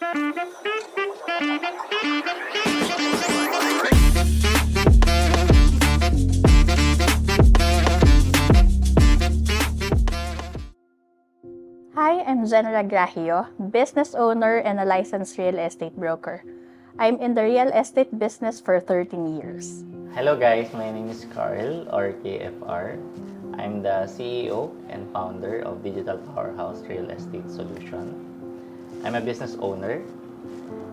Hi, I'm Jenna Grahio, business owner and a licensed real estate broker. I'm in the real estate business for 13 years. Hello guys, my name is Carl or KFR. I'm the CEO and founder of Digital Powerhouse Real Estate Solution. I'm a business owner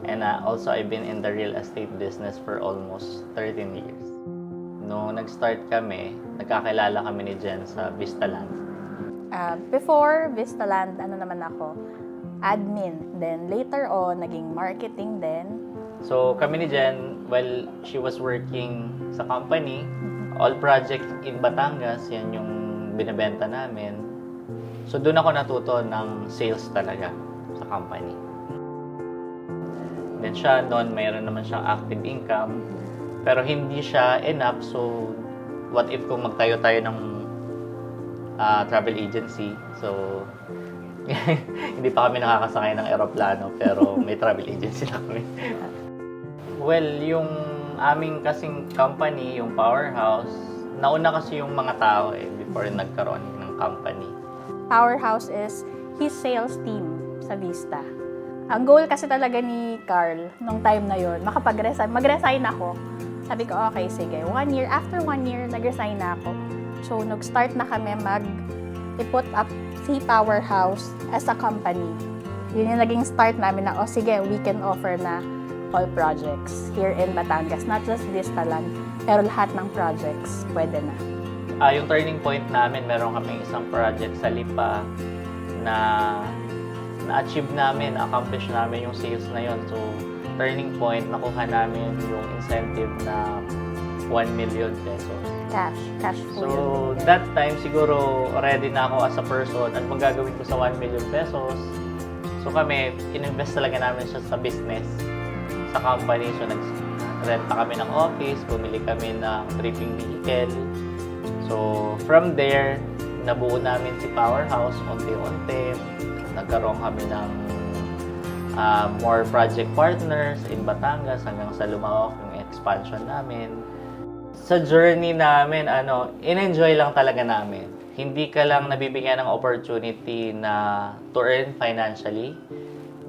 and also I've been in the real estate business for almost 13 years. Nung nag-start kami, nagkakilala kami ni Jen sa Vistaland. Before Vistaland, admin. Then later on, naging marketing din. So kami ni Jen, while she was working sa company, all projects in Batangas, yan yung binibenta namin. So doon ako natuto ng sales talaga sa company. Then siya noon, mayroon naman siyang active income, pero hindi siya enough. So what if kung magtayo tayo ng travel agency? So hindi pa kami nakakasakay ng eroplano, pero may travel agency na kami. Well, yung aming kasing company, yung Powerhouse, nauna kasi yung mga tao before nagkaroon ng company. Powerhouse is his sales team sa Vista. Ang goal kasi talaga ni Carl nung time na yon, mag-resign ako. Sabi ko, okay, sige. After 1 year, nag-resign na ako. So, nag-start na kami i-put up si Powerhouse as a company. Yun yung naging start namin na, sige, we can offer na all projects here in Batangas. Not just Vistaland, pero lahat ng projects, pwede na. Yung turning point namin, meron kaming isang project sa Lipa na na-achieve namin, accomplish namin yung sales na yon. So, turning point, nakuha namin yung incentive na 1 million pesos. Cash So, flow. that time, siguro ready na ako as a person. Ano bang gagawin ko sa 1 million pesos? So, kami, ininvest talaga namin siya sa business, sa company. So, nag-renta kami ng office, bumili kami ng tripping vehicle. So, from there, nabuo namin si Powerhouse unti-unti. Nagkaroon kami ng more project partners in Batangas hanggang sa lumawak yung expansion namin. Sa journey namin, in-enjoy lang talaga namin. Hindi ka lang nabibigyan ng opportunity na to earn financially,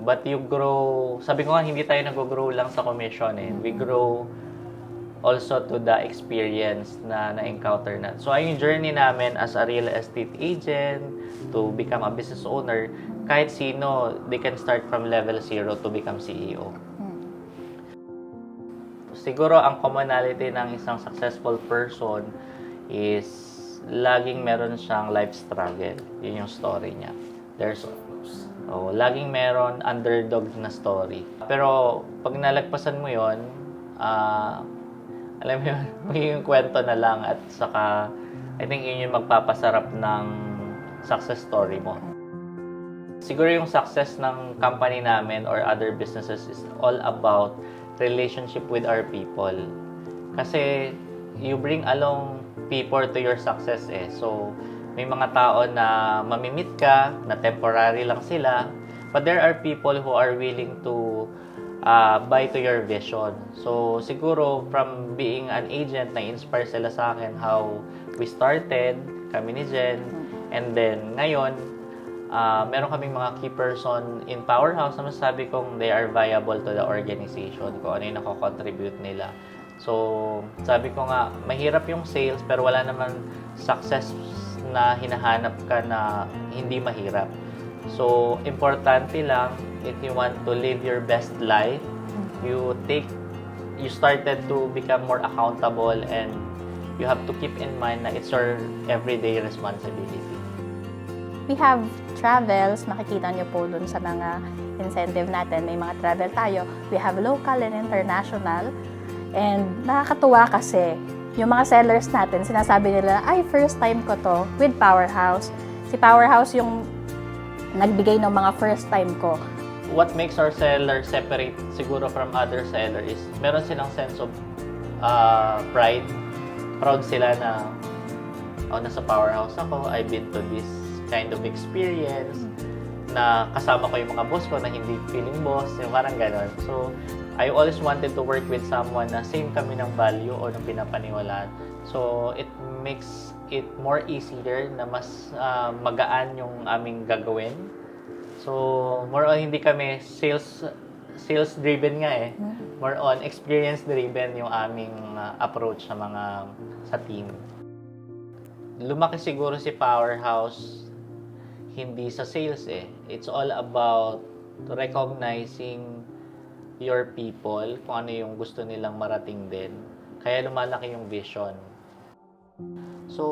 but you grow. Sabi ko nga, hindi tayo nag-grow lang sa commission. We grow also to the experience na na-encounter na. So, yung journey namin as a real estate agent to become a business owner, kahit sino, they can start from level 0 to become CEO. Siguro ang commonality ng isang successful person is laging meron siyang life struggle. Yun yung story niya. Laging meron underdog na story. Pero pag nalagpasan mo yun, alam mo yun, magiging kwento na lang at saka I think yun yung magpapasarap ng success story mo. Siguro yung success ng company namin or other businesses is all about relationship with our people. Kasi you bring along people to your success So, may mga tao na mamimit ka, na temporary lang sila, but there are people who are willing to buy to your vision. So, siguro from being an agent, na-inspire sila sa akin how we started, kami ni Jen, and then ngayon, meron kaming mga key person in Powerhouse na masasabi kong they are viable to the organization, kung ano yung nako-contribute nila. So, sabi ko nga, mahirap yung sales pero wala naman success na hinahanap ka na hindi mahirap. So, importante lang, if you want to live your best life, you started to become more accountable and you have to keep in mind na it's your everyday responsibility. We have travels, makikita nyo po dun sa mga incentive natin. May mga travel tayo. We have local and international. And nakakatuwa kasi, yung mga sellers natin, sinasabi nila, ay, first time ko to with Powerhouse. Si Powerhouse yung nagbigay ng mga first time ko. What makes our seller separate siguro from other seller is meron silang sense of pride. Proud sila na, nasa Powerhouse ako, I've been to this kind of experience na kasama ko yung mga boss ko na hindi feeling boss, yung parang ganon. So, I always wanted to work with someone na same kami ng value o ng pinapaniwalaan. So, it makes it more easier na mas magaan yung aming gagawin. So, more on hindi kami sales driven nga eh. More on experience driven yung aming approach sa team. Lumaki siguro si Powerhouse hindi sa sales eh. It's all about recognizing your people, kung ano yung gusto nilang marating din. Kaya lumalaki yung vision. So,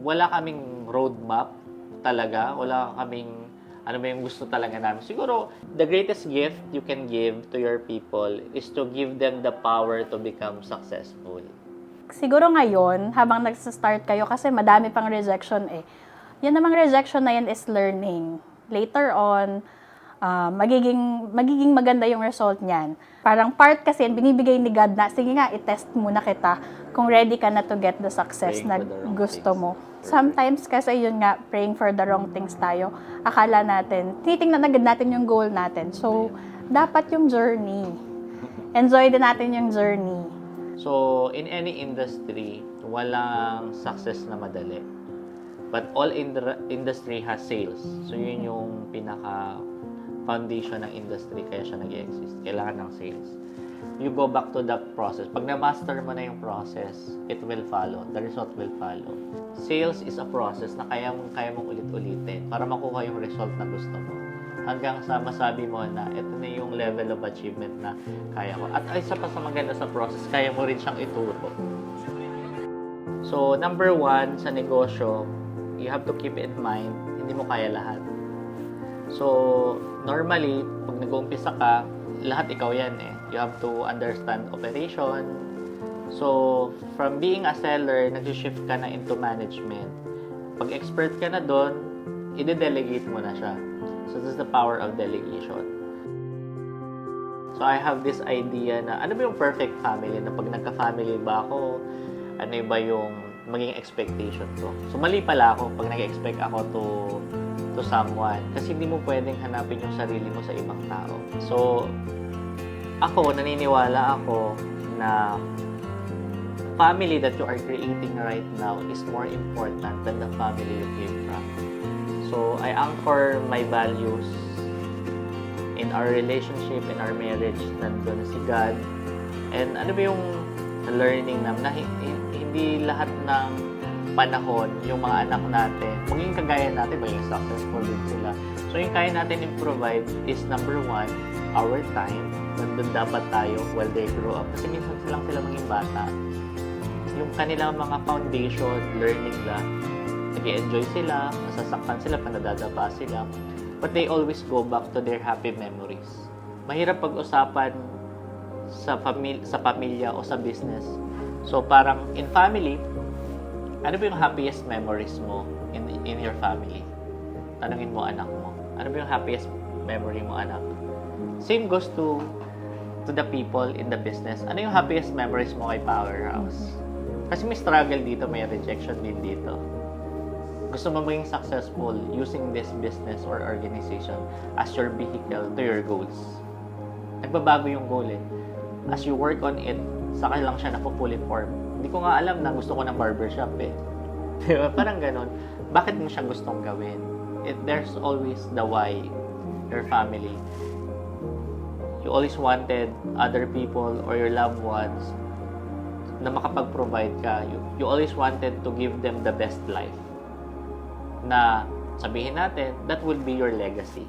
wala kaming roadmap talaga. Wala kaming ano ba yung gusto talaga namin. Siguro, the greatest gift you can give to your people is to give them the power to become successful. Siguro ngayon, habang nagsa-start kayo, kasi madami pang rejection eh. Yan namang rejection na yan is learning. Later on, magiging maganda yung result niyan. Parang part kasi binibigay ni God na, sige nga, i-test muna kita kung ready ka na to get the success na gusto mo. Sometimes kasi yun nga, praying for the wrong things tayo. Akala natin, tinitingnan agad natin yung goal natin. So, dapat yung journey. Enjoy din natin yung journey. So, in any industry, walang success na madali. But all industry has sales. So, yun yung pinaka-foundation ng industry kaya siya nag-exist. Kailangan ng sales. You go back to the process. Pag na-master mo na yung process, it will follow. The result will follow. Sales is a process na kaya mong ulit-ulitin para makuha yung result na gusto mo. Hanggang sa masabi mo na ito na yung level of achievement na kaya ko. At isa pa sa maganda sa process, kaya mo rin siyang ituro. So, number 1 sa negosyo, you have to keep in mind, hindi mo kaya lahat. So, normally, pag nag-uumpisa ka, lahat ikaw yan eh. You have to understand operation. So, from being a seller, nag-shift ka na into management. Pag expert ka na doon, i-delegate mo na siya. So, this is the power of delegation. So, I have this idea na, ano ba yung perfect family? Na pag nagka-family ba ako, ano ba yung maging expectation ko? So, mali pala ako pag nag-expect ako to someone. Kasi hindi mo pwedeng hanapin yung sarili mo sa ibang tao. So, ako, naniniwala ako na family that you are creating right now is more important than the family you came from. So, I anchor my values in our relationship, in our marriage, nandun si God. And ano ba yung learning na hindi lahat ng panahon, yung mga anak natin, maging kagaya natin, maging successful din sila. So, yung kaya natin i-provide is number 1, our time. Nandun dapat tayo while they grow up. Kasi minsan silang sila maging bata. Yung kanilang mga foundation, learning lang, nag-enjoy sila, nasasaktan sila, panadadapa sila. But they always go back to their happy memories. Mahirap pag-usapan sa pamilya o sa business. So, parang in family, ano ba yung happiest memories mo in your family? Tanungin mo anak mo. Ano ba yung happiest memory mo, anak? Same goes to the people in the business. Ano yung happiest memories mo kay Powerhouse? Kasi may struggle dito, may rejection din dito. Gusto mo maging successful using this business or organization as your vehicle to your goals. Nagbabago yung goal eh. As you work on it, saka lang siya napo-fully form. Hindi ko nga alam na gusto ko ng barbershop eh. Diba? Parang ganun. Bakit mo siya gustong gawin? There's always the why. Your family. You always wanted other people or your loved ones na makapag-provide ka. You always wanted to give them the best life. Na sabihin natin, that will be your legacy.